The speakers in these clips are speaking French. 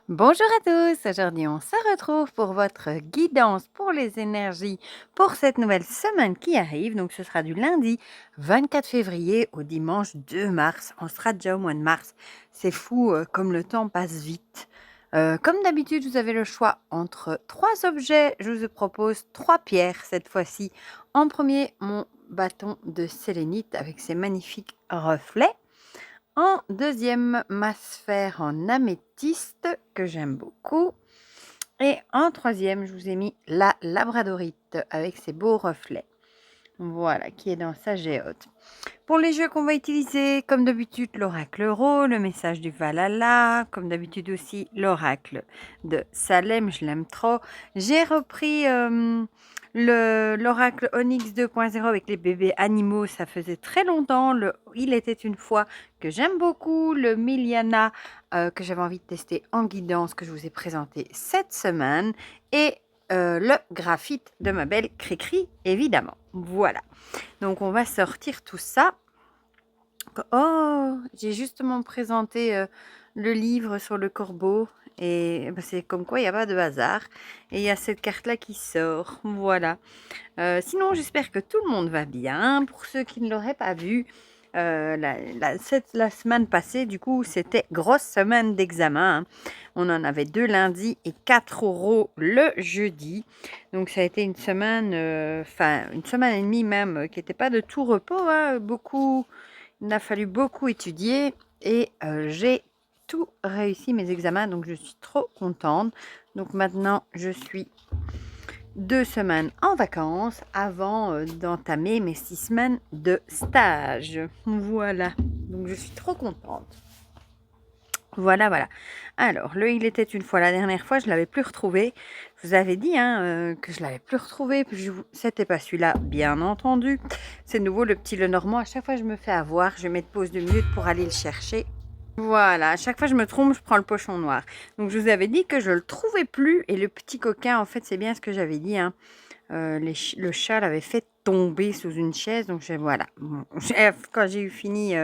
Bonjour à tous, aujourd'hui on se retrouve pour votre guidance pour les énergies pour cette nouvelle semaine qui arrive. Donc ce sera du lundi 24 février au dimanche 2 mars. On sera déjà au mois de mars. C'est fou comme le temps passe vite. Comme d'habitude, vous avez le choix entre trois objets. Je vous propose trois pierres cette fois-ci. En premier, mon bâton de sélénite avec ses magnifiques reflets. En deuxième, ma sphère en améthyste que j'aime beaucoup. Et en troisième, je vous ai mis la labradorite avec ses beaux reflets. Voilà, qui est dans sa géote. Pour les jeux qu'on va utiliser, comme d'habitude, l'oracle Ro, le message du Valhalla, comme d'habitude aussi l'oracle de Salem, je l'aime trop. J'ai repris l'oracle Onyx 2.0 avec les bébés animaux, ça faisait très longtemps. Il était une fois que j'aime beaucoup, le Miliana que j'avais envie de tester en guidance que je vous ai présenté cette semaine et le graphite de ma belle Cricri, évidemment. Voilà. Donc, on va sortir tout ça. Oh, j'ai justement présenté le livre sur le corbeau. Et c'est comme quoi il n'y a pas de hasard. Et il y a cette carte-là qui sort. Voilà. Sinon, j'espère que tout le monde va bien. Pour ceux qui ne l'auraient pas vu, la semaine passée, du coup, c'était grosse semaine d'examen. On en avait 2 lundi et 4 oraux le jeudi. Donc, ça a été une semaine, une semaine et demie même, qui n'était pas de tout repos. Il a fallu beaucoup étudier et j'ai tout réussi mes examens. Donc, je suis trop contente. Donc, maintenant, je suis 2 semaines en vacances avant d'entamer mes 6 semaines de stage. Voilà, donc je suis trop contente. Voilà, voilà. Alors, il était une fois, la dernière fois, je ne l'avais plus retrouvé. Je vous avais dit que je ne l'avais plus retrouvé. C'était pas celui-là, bien entendu. C'est nouveau le petit Lenormand. À chaque fois, je me fais avoir. Je vais mettre pause de minutes pour aller le chercher. Voilà, à chaque fois je me trompe, je prends le pochon noir. Donc je vous avais dit que je le trouvais plus et le petit coquin, en fait, c'est bien ce que j'avais dit. Le chat l'avait fait tomber sous une chaise. Donc voilà. Bon, quand j'ai eu fini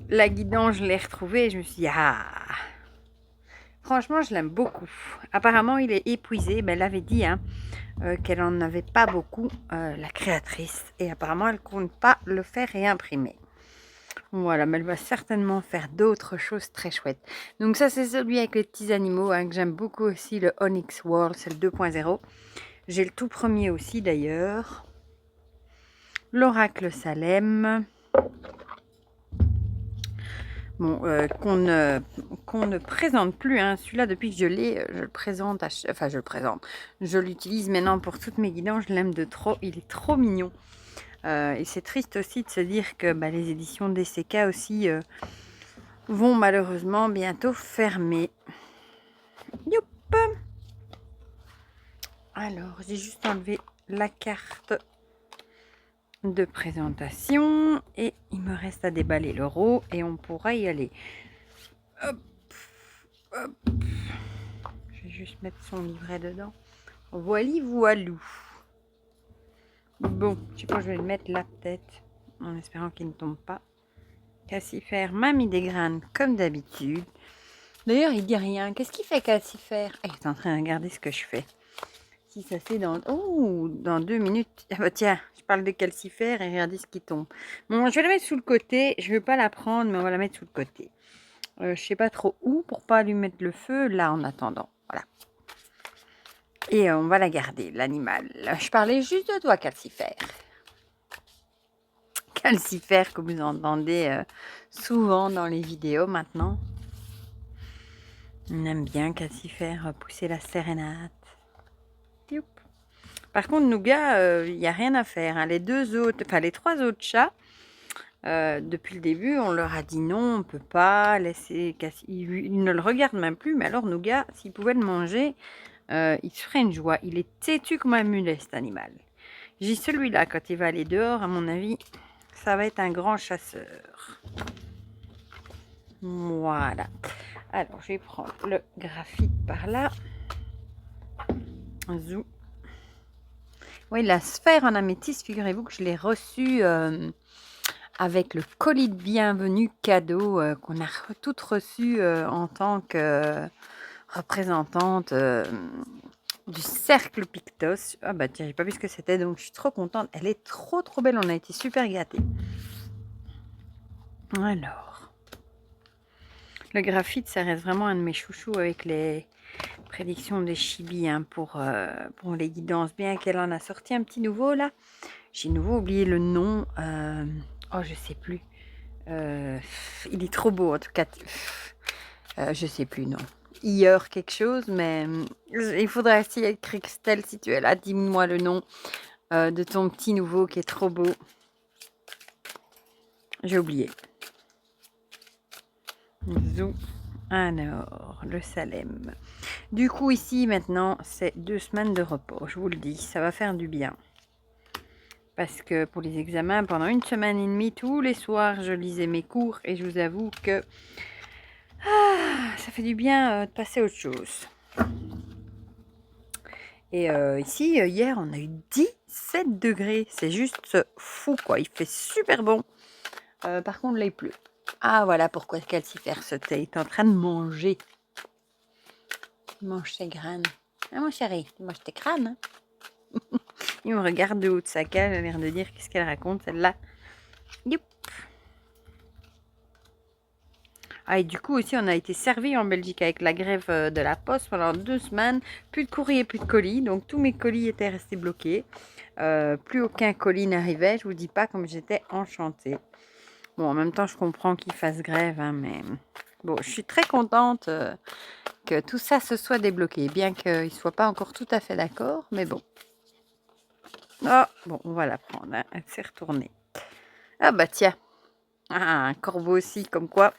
la guidance, je l'ai retrouvé et je me suis dit, ah, franchement, je l'aime beaucoup. Apparemment, il est épuisé. Ben, elle avait dit qu'elle en avait pas beaucoup, la créatrice. Et apparemment, elle compte pas le faire réimprimer. Voilà, mais elle va certainement faire d'autres choses très chouettes. Donc ça, c'est celui avec les petits animaux que j'aime beaucoup aussi, le Onyx World, c'est le 2.0. J'ai le tout premier aussi d'ailleurs. L'oracle Salem. Bon, qu'on ne présente plus. Celui-là, depuis que je l'ai, je le présente. Je le présente. Je l'utilise maintenant pour toutes mes guidances. Je l'aime de trop. Il est trop mignon. Et c'est triste aussi de se dire que les éditions DCK aussi vont malheureusement bientôt fermer. Youp! Alors, j'ai juste enlevé la carte de présentation et il me reste à déballer l'euro et on pourra y aller. Hop, hop. Je vais juste mettre son livret dedans. Voilou. Bon, je sais pas, je vais le mettre là peut-être en espérant qu'il ne tombe pas. Cassifère m'a mis des graines comme d'habitude. D'ailleurs, il dit rien. Qu'est-ce qu'il fait, Cassifère? Il est en train de regarder ce que je fais. Si ça c'est dans... Oh, dans 2 minutes. Ah bah tiens, je parle de calcifère et regardez ce qui tombe. Bon, je vais la mettre sous le côté. Je ne vais pas la prendre, mais on va la mettre sous le côté. Je sais pas trop où pour pas lui mettre le feu là en attendant. Voilà. Et on va la garder, l'animal. Je parlais juste de toi, calcifère. Calcifère que vous entendez souvent dans les vidéos maintenant. On aime bien calcifère pousser la sérénade. Youp. Par contre, Nougat, il n'y a rien à faire. Les trois autres chats, depuis le début, on leur a dit non, on ne peut pas laisser... Ils ne le regardent même plus, mais alors Nougat, s'il pouvait le manger, il se ferait une joie. Il est têtu comme un mulet, cet animal. J'ai celui-là, quand il va aller dehors, à mon avis, ça va être un grand chasseur. Voilà. Alors, je vais prendre le graphite par là. Zou. Oui, la sphère en améthyste, figurez-vous que je l'ai reçue avec le colis de bienvenue cadeau qu'on a toutes reçu en tant que représentante du cercle Pictos. Ah bah tiens, j'ai pas vu ce que c'était, donc je suis trop contente. Elle est trop belle, on a été super gâtés. Alors, le graphite, ça reste vraiment un de mes chouchous avec les prédictions des Chibi hein, pour les guidances. Bien qu'elle en a sorti un petit nouveau là. J'ai nouveau oublié le nom. Oh, je sais plus. Il est trop beau en tout cas. Je sais plus, non. Hier quelque chose, mais il faudrait essayer Christelle, si tu es là, dis-moi le nom de ton petit nouveau qui est trop beau. J'ai oublié. Zou. Alors, le Salem. Du coup, ici, maintenant, c'est 2 semaines de repos. Je vous le dis, ça va faire du bien. Parce que pour les examens, pendant 1 semaine et demie, tous les soirs, je lisais mes cours. Et je vous avoue que ça fait du bien de passer à autre chose. Et ici, hier, on a eu 17 degrés. C'est juste fou, quoi. Il fait super bon. Par contre, là, il pleut. Ah, voilà pourquoi Calcifère se tait. Il est en train de manger. Il mange ses graines. Ah, mon chéri, tu manges tes crânes. Hein. Il me regarde de haut de sa cage. Elle a l'air de dire qu'est-ce qu'elle raconte, celle-là. Youp. Ah, et du coup, aussi, on a été servi en Belgique avec la grève de la poste pendant 2 semaines. Plus de courrier, plus de colis. Donc, tous mes colis étaient restés bloqués. Plus aucun colis n'arrivait. Je vous dis pas comme j'étais enchantée. Bon, en même temps, je comprends qu'ils fassent grève, hein, mais bon, je suis très contente que tout ça se soit débloqué, bien qu'ils ne soient pas encore tout à fait d'accord, mais bon. Oh, bon, on va la prendre, hein. Elle s'est retournée. Ah bah tiens, un corbeau aussi, comme quoi.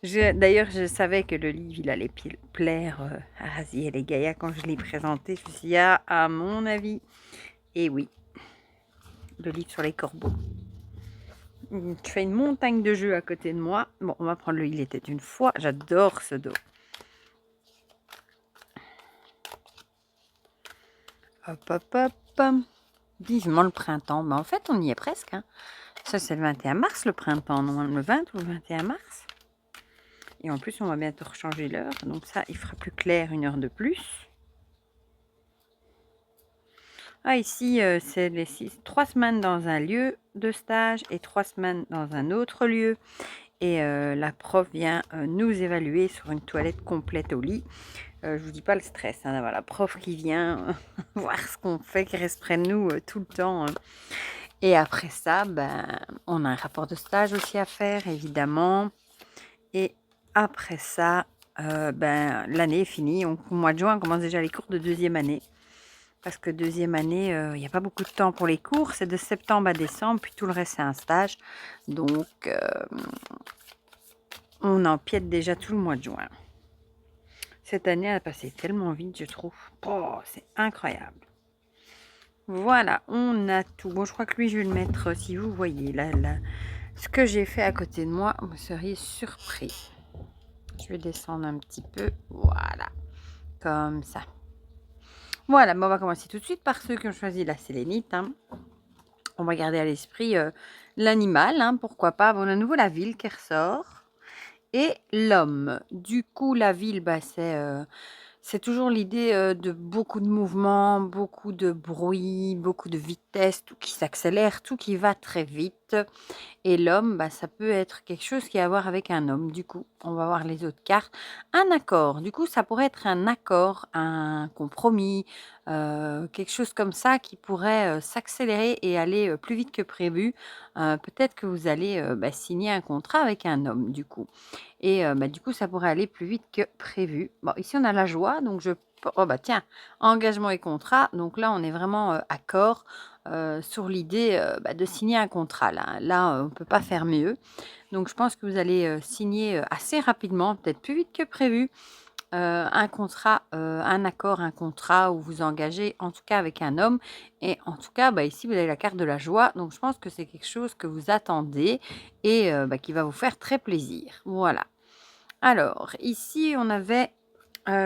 D'ailleurs, je savais que le livre, il allait plaire à Raziel et Gaïa quand je l'ai présenté. Je me suis dit, ah, à mon avis, et oui, le livre sur les corbeaux. Je fais une montagne de jeux à côté de moi. Bon, on va prendre le Il était une fois. J'adore ce dos. Hop, hop, hop. Vivement le printemps. Mais en fait, on y est presque. Hein. Ça, c'est le 21 mars, le printemps. Normalement, le 20 ou le 21 mars. Et en plus, on va bientôt rechanger l'heure. Donc ça, il fera plus clair 1 heure de plus. Ah, ici, c'est les 3 semaines dans un lieu de stage et 3 semaines dans un autre lieu. Et la prof vient nous évaluer sur une toilette complète au lit. Je vous dis pas le stress, hein, d'avoir la prof qui vient voir ce qu'on fait, qui reste près de nous tout le temps. Et après ça, ben, on a un rapport de stage aussi à faire, évidemment. Et après ça, ben, l'année est finie. Au mois de juin, on commence déjà les cours de 2e année. Parce que 2e année, il n'y a pas beaucoup de temps pour les cours. C'est de septembre à décembre, puis tout le reste, c'est un stage. Donc, on empiète déjà tout le mois de juin. Cette année, elle a passé tellement vite, je trouve. Oh, c'est incroyable. Voilà, on a tout. Bon, je crois que lui, je vais le mettre, si vous voyez, là, ce que j'ai fait à côté de moi, vous seriez surpris. Je vais descendre un petit peu. Voilà, comme ça. Voilà, bon, on va commencer tout de suite par ceux qui ont choisi la sélénite. Hein. On va garder à l'esprit l'animal, hein, pourquoi pas. Bon, on a à nouveau la ville qui ressort. Et l'homme. Du coup, la ville, bah, c'est toujours l'idée de beaucoup de mouvements, beaucoup de bruit, beaucoup de vitesse, tout qui s'accélère, tout qui va très vite. Et l'homme, bah, ça peut être quelque chose qui a à voir avec un homme. Du coup, on va voir les autres cartes. Un accord. Du coup, ça pourrait être un accord, un compromis, quelque chose comme ça qui pourrait s'accélérer et aller plus vite que prévu. Peut-être que vous allez bah, signer un contrat avec un homme, du coup. Et bah, du coup, ça pourrait aller plus vite que prévu. Bon, ici, on a la joie. Donc, oh, bah tiens, engagement et contrat. Donc là, on est vraiment accord sur l'idée bah, de signer un contrat. Là on ne peut pas faire mieux. Donc, je pense que vous allez signer assez rapidement, peut-être plus vite que prévu, un contrat, un accord, un contrat où vous engagez, en tout cas avec un homme. Et en tout cas, bah, ici, vous avez la carte de la joie. Donc, je pense que c'est quelque chose que vous attendez et bah, qui va vous faire très plaisir. Voilà. Alors, ici, on avait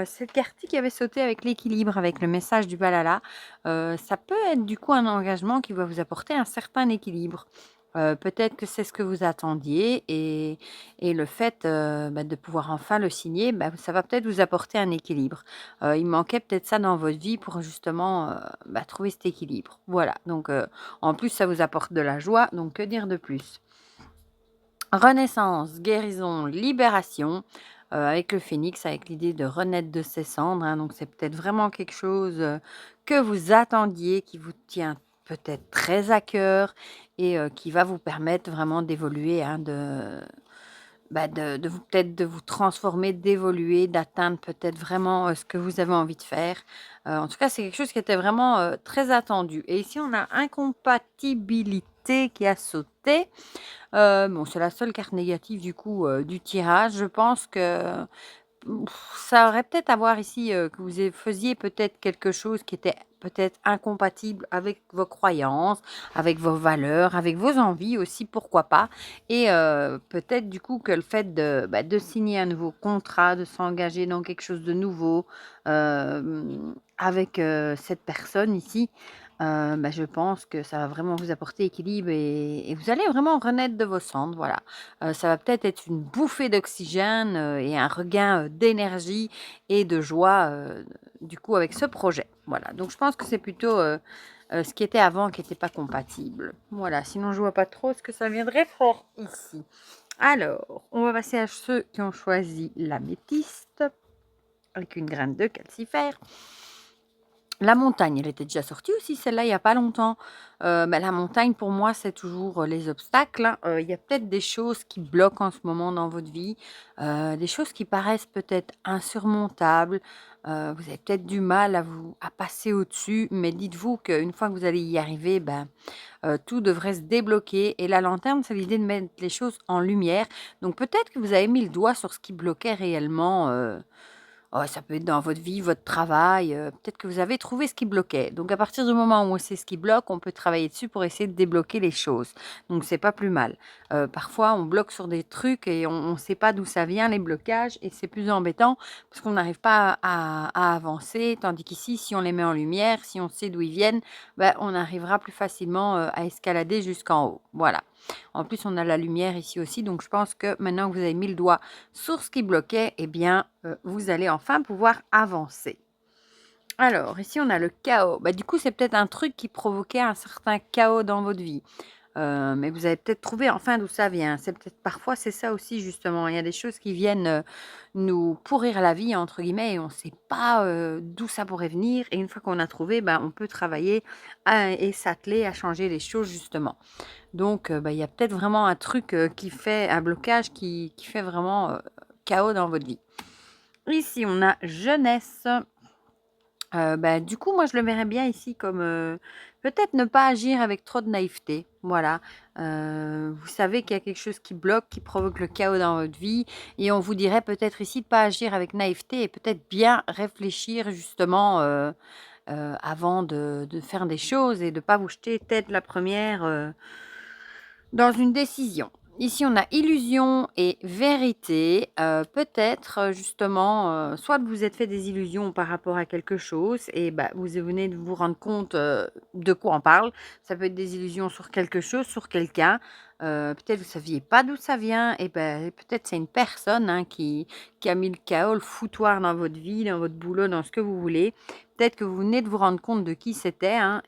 cette carte qui avait sauté avec l'équilibre, avec le message du Valhalla. Ça peut être du coup un engagement qui va vous apporter un certain équilibre. Peut-être que c'est ce que vous attendiez et le fait, de pouvoir enfin le signer, ça va peut-être vous apporter un équilibre. Il manquait peut-être ça dans votre vie pour justement, trouver cet équilibre. Voilà, donc en plus ça vous apporte de la joie, donc que dire de plus? Renaissance, guérison, libération, avec le phénix, avec l'idée de renaître de ses cendres, hein, donc c'est peut-être vraiment quelque chose, que vous attendiez, qui vous tient peut-être très à cœur et qui va vous permettre vraiment d'évoluer, hein, de vous peut-être de vous transformer, d'évoluer, d'atteindre peut-être vraiment, ce que vous avez envie de faire. En tout cas, c'est quelque chose qui était vraiment, très attendu et ici, on a incompatibilité qui a sauté. Bon, c'est la seule carte négative du coup, du tirage. Je pense que, ça aurait peut-être à voir ici, que faisiez peut-être quelque chose qui était peut-être incompatible avec vos croyances, avec vos valeurs, avec vos envies aussi, pourquoi pas? Et peut-être du coup que le fait de signer un nouveau contrat, de s'engager dans quelque chose de nouveau, avec, cette personne ici, je pense que ça va vraiment vous apporter équilibre et vous allez vraiment renaître de vos cendres, voilà. Ça va peut-être être une bouffée d'oxygène, et un regain, d'énergie et de joie, du coup avec ce projet. Voilà, donc je pense que c'est plutôt, ce qui était avant qui était pas compatible. Voilà, sinon je vois pas trop ce que ça viendrait faire ici. Alors, on va passer à ceux qui ont choisi l'améthyste avec une graine de calcifère. La montagne, elle était déjà sortie aussi celle-là il y a pas longtemps. La montagne pour moi c'est toujours, les obstacles, hein. Il y a peut-être des choses qui bloquent en ce moment dans votre vie, des choses qui paraissent peut-être insurmontables. Vous avez peut-être du mal à passer au-dessus, mais dites-vous qu'une fois que vous allez y arriver, tout devrait se débloquer et la lanterne, c'est l'idée de mettre les choses en lumière. Donc peut-être que vous avez mis le doigt sur ce qui bloquait réellement, oh, ça peut être dans votre vie, votre travail, peut-être que vous avez trouvé ce qui bloquait. Donc à partir du moment où on sait ce qui bloque, on peut travailler dessus pour essayer de débloquer les choses. Donc c'est pas plus mal. Parfois on bloque sur des trucs et on ne sait pas d'où ça vient les blocages et c'est plus embêtant parce qu'on n'arrive pas à avancer. Tandis qu'ici, si on les met en lumière, si on sait d'où ils viennent, on arrivera plus facilement, à escalader jusqu'en haut. Voilà. En plus, on a la lumière ici aussi, donc je pense que maintenant que vous avez mis le doigt sur ce qui bloquait, eh bien, vous allez enfin pouvoir avancer. Alors, ici, on a le chaos. Du coup, c'est peut-être un truc qui provoquait un certain chaos dans votre vie. Mais vous avez peut-être trouvé enfin d'où ça vient. C'est peut-être parfois c'est ça aussi justement. Il y a des choses qui viennent, nous «pourrir la vie» entre guillemets et on ne sait pas, d'où ça pourrait venir et une fois qu'on a trouvé, on peut travailler à et s'atteler à changer les choses justement. Donc il y a peut-être vraiment un truc, qui fait un blocage qui fait vraiment, chaos dans votre vie. Ici, on a jeunesse. Du coup, moi, je le verrais bien ici comme, peut-être ne pas agir avec trop de naïveté. Voilà, vous savez qu'il y a quelque chose qui bloque, qui provoque le chaos dans votre vie et on vous dirait peut-être ici de pas agir avec naïveté et peut-être bien réfléchir justement, avant de faire des choses et de pas vous jeter tête la première dans une décision. Ici, on a illusion et vérité. Peut-être, justement, soit vous êtes fait des illusions par rapport à quelque chose et vous venez de vous rendre compte, de quoi on parle. Ça peut être des illusions sur quelque chose, sur quelqu'un. Peut-être vous saviez pas d'où ça vient et peut-être c'est une personne, hein, qui a mis le chaos, le foutoir dans votre vie, dans votre boulot, dans ce que vous voulez. Peut-être que vous venez de vous rendre compte de qui c'était, hein,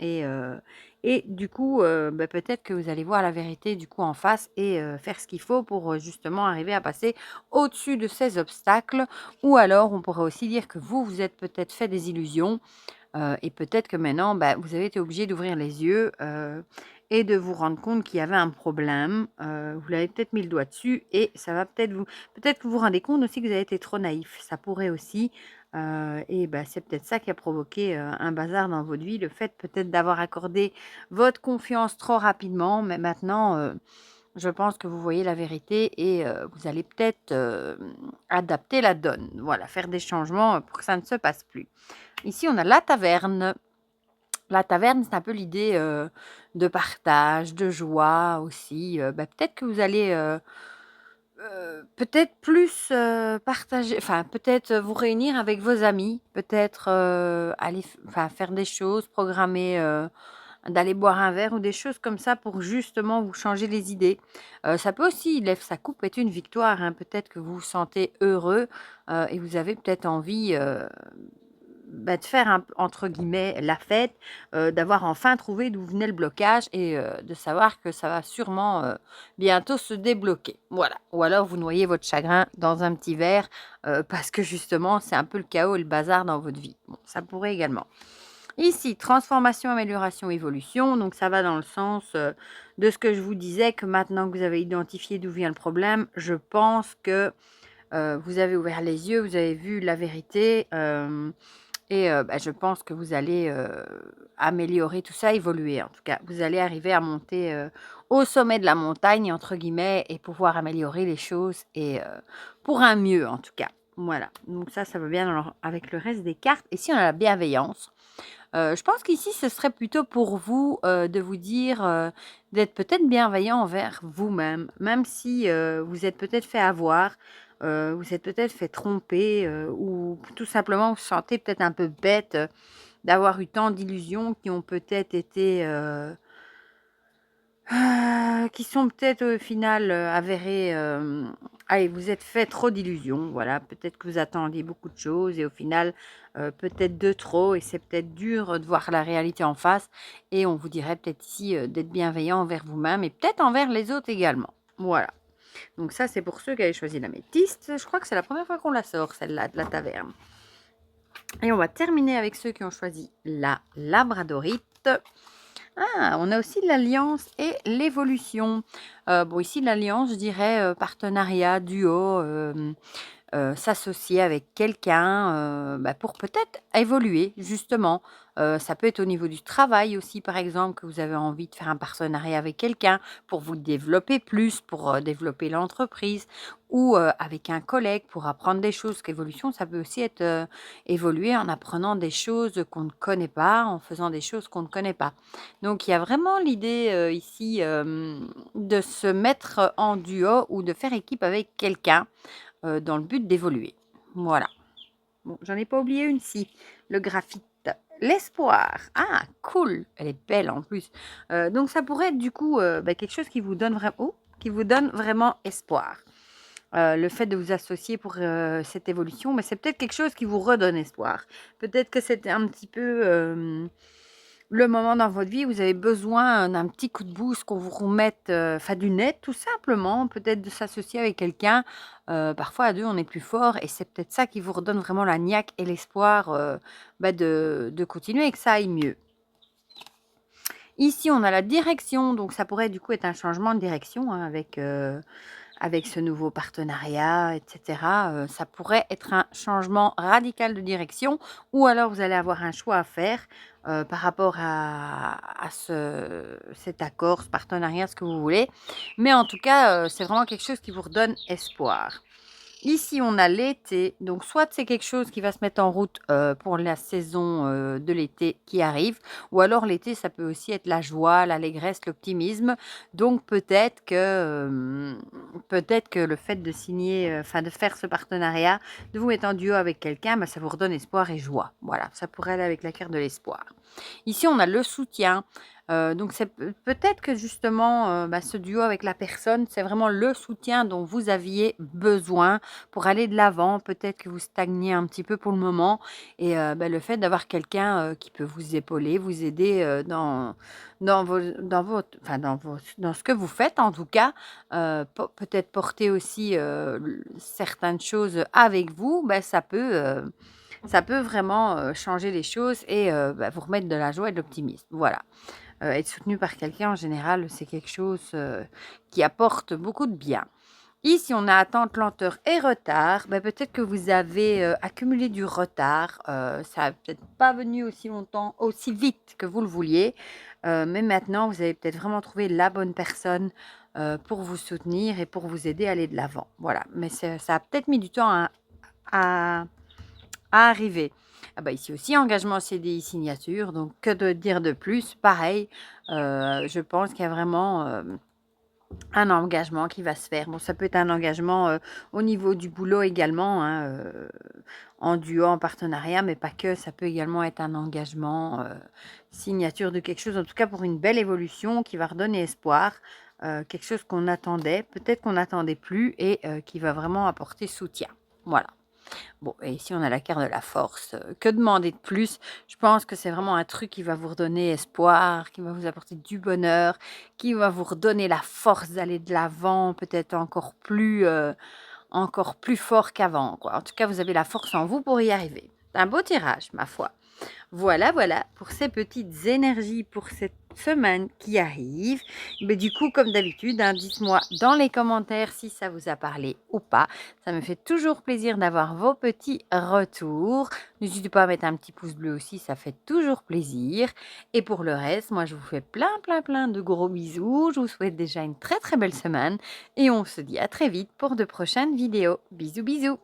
et du coup, peut-être que vous allez voir la vérité du coup en face et faire ce qu'il faut pour, justement arriver à passer au-dessus de ces obstacles. Ou alors on pourrait aussi dire que vous, vous êtes peut-être fait des illusions, et peut-être que maintenant, vous avez été obligé d'ouvrir les yeux, et de vous rendre compte qu'il y avait un problème. Vous l'avez peut-être mis le doigt dessus et ça va peut-être que vous vous rendez compte aussi que vous avez été trop naïf. Ça pourrait aussi, et c'est peut-être ça qui a provoqué, un bazar dans votre vie. Le fait peut-être d'avoir accordé votre confiance trop rapidement, mais maintenant, je pense que vous voyez la vérité et vous allez peut-être, adapter la donne. Voilà, faire des changements, pour que ça ne se passe plus. Ici, on a la taverne. La taverne, c'est un peu l'idée, de partage, de joie aussi, peut-être que vous allez, peut-être plus, partager enfin, peut-être, vous réunir avec vos amis, peut-être, aller faire des choses, programmer, d'aller boire un verre ou des choses comme ça pour justement vous changer les idées. Ça peut aussi, il lève sa coupe est une victoire, hein. Peut-être que vous vous sentez heureux, et vous avez peut-être envie, de faire un entre guillemets «la fête», d'avoir enfin trouvé d'où venait le blocage et de savoir que ça va sûrement, bientôt se débloquer. Voilà. Ou alors vous noyez votre chagrin dans un petit verre, parce que justement c'est un peu le chaos et le bazar dans votre vie. Bon, ça pourrait également. Ici, transformation, amélioration, évolution. Donc, ça va dans le sens de ce que je vous disais, que maintenant que vous avez identifié d'où vient le problème, je pense que vous avez ouvert les yeux, vous avez vu la vérité. Et je pense que vous allez améliorer tout ça, évoluer en tout cas. Vous allez arriver à monter au sommet de la montagne, entre guillemets, et pouvoir améliorer les choses et pour un mieux en tout cas. Voilà, donc ça va bien avec le reste des cartes. Et si on a la bienveillance, je pense qu'ici, ce serait plutôt pour vous, de vous dire, d'être peut-être bienveillant envers vous-même, même si, vous êtes peut-être fait avoir, vous êtes peut-être fait tromper, ou tout simplement vous vous sentez peut-être un peu bête, d'avoir eu tant d'illusions qui ont peut-être été, qui sont peut-être au final, avérées, allez, vous êtes fait trop d'illusions, voilà. Peut-être que vous attendiez beaucoup de choses et au final, peut-être de trop et c'est peut-être dur de voir la réalité en face et on vous dirait peut-être ici, d'être bienveillant envers vous-même et peut-être envers les autres également. Voilà. Donc ça, c'est pour ceux qui avaient choisi l'améthyste. Je crois que c'est la première fois qu'on la sort, celle-là, de la taverne. Et on va terminer avec ceux qui ont choisi la labradorite. Ah, on a aussi l'alliance et l'évolution. Bon, ici, l'alliance, je dirais partenariat, duo, s'associer avec quelqu'un, pour peut-être évoluer justement. Ça peut être au niveau du travail aussi, par exemple, que vous avez envie de faire un partenariat avec quelqu'un pour vous développer plus, pour, développer l'entreprise ou, avec un collègue pour apprendre des choses. Qu'évolution, ça peut aussi être, évoluer en apprenant des choses qu'on ne connaît pas, en faisant des choses qu'on ne connaît pas. Donc il y a vraiment l'idée, ici, de se mettre en duo ou de faire équipe avec quelqu'un dans le but d'évoluer. Voilà. Bon, j'en ai pas oublié une si, le graphite. L'espoir. Ah, cool. Elle est belle en plus. Donc ça pourrait être du coup quelque chose qui vous donne qui vous donne vraiment espoir. Le fait de vous associer pour cette évolution, mais c'est peut-être quelque chose qui vous redonne espoir. Peut-être que c'était un petit peu le moment dans votre vie où vous avez besoin d'un petit coup de boost, qu'on vous remette, enfin du net tout simplement, peut-être de s'associer avec quelqu'un. Parfois à 2 on est plus fort et c'est peut-être ça qui vous redonne vraiment la niaque et l'espoir, de continuer et que ça aille mieux. Ici, on a la direction, donc ça pourrait du coup être un changement de direction, hein, avec ce nouveau partenariat et cetera. Ça pourrait être un changement radical de direction ou alors vous allez avoir un choix à faire, par rapport à cet accord, ce partenariat, ce que vous voulez. Mais en tout cas, c'est vraiment quelque chose qui vous redonne espoir. Ici, on a l'été, donc soit c'est quelque chose qui va se mettre en route, pour la saison, de l'été qui arrive ou alors l'été, ça peut aussi être la joie, l'allégresse, l'optimisme. Donc peut-être que le fait de signer, enfin de faire ce partenariat, de vous mettre en duo avec quelqu'un, ça vous redonne espoir et joie. Voilà, ça pourrait aller avec la carte de l'espoir. Ici, on a le soutien. Donc c'est peut-être que justement, ce duo avec la personne, c'est vraiment le soutien dont vous aviez besoin pour aller de l'avant. Peut-être que vous stagnez un petit peu pour le moment et le fait d'avoir quelqu'un, qui peut vous épauler, vous aider, dans ce que vous faites en tout cas, peut-être porter aussi, certaines choses avec vous, ça peut vraiment, changer les choses et vous remettre de la joie et de l'optimisme. Voilà. Être soutenu par quelqu'un en général, c'est quelque chose, qui apporte beaucoup de bien. Ici, on a attente, lenteur et retard. Peut-être que vous avez, accumulé du retard, ça a peut-être pas venu aussi vite que vous le vouliez, mais maintenant vous avez peut-être vraiment trouvé la bonne personne, pour vous soutenir et pour vous aider à aller de l'avant. Voilà, mais ça a peut-être mis du temps à arriver. Ah ici aussi, engagement CDI, signature, donc que de dire de plus? Pareil, je pense qu'il y a vraiment, un engagement qui va se faire. Bon, ça peut être un engagement au niveau du boulot également, hein, en duo, en partenariat, mais pas que. Ça peut également être un engagement, signature de quelque chose, en tout cas pour une belle évolution qui va redonner espoir, quelque chose qu'on attendait, peut-être qu'on n'attendait plus et qui va vraiment apporter soutien. Voilà. Bon, et ici, on a la carte de la force. Que demander de plus? Je pense que c'est vraiment un truc qui va vous redonner espoir, qui va vous apporter du bonheur, qui va vous redonner la force d'aller de l'avant, peut-être encore plus fort qu'avant, quoi. En tout cas, vous avez la force en vous pour y arriver. C'est un beau tirage, ma foi. Voilà, voilà, pour ces petites énergies pour cette semaine qui arrive. Mais du coup, comme d'habitude, hein, dites-moi dans les commentaires si ça vous a parlé ou pas. Ça me fait toujours plaisir d'avoir vos petits retours. N'hésitez pas à mettre un petit pouce bleu aussi, ça fait toujours plaisir. Et pour le reste, moi, je vous fais plein, plein, plein de gros bisous. Je vous souhaite déjà une très, très belle semaine. Et on se dit à très vite pour de prochaines vidéos. Bisous, bisous.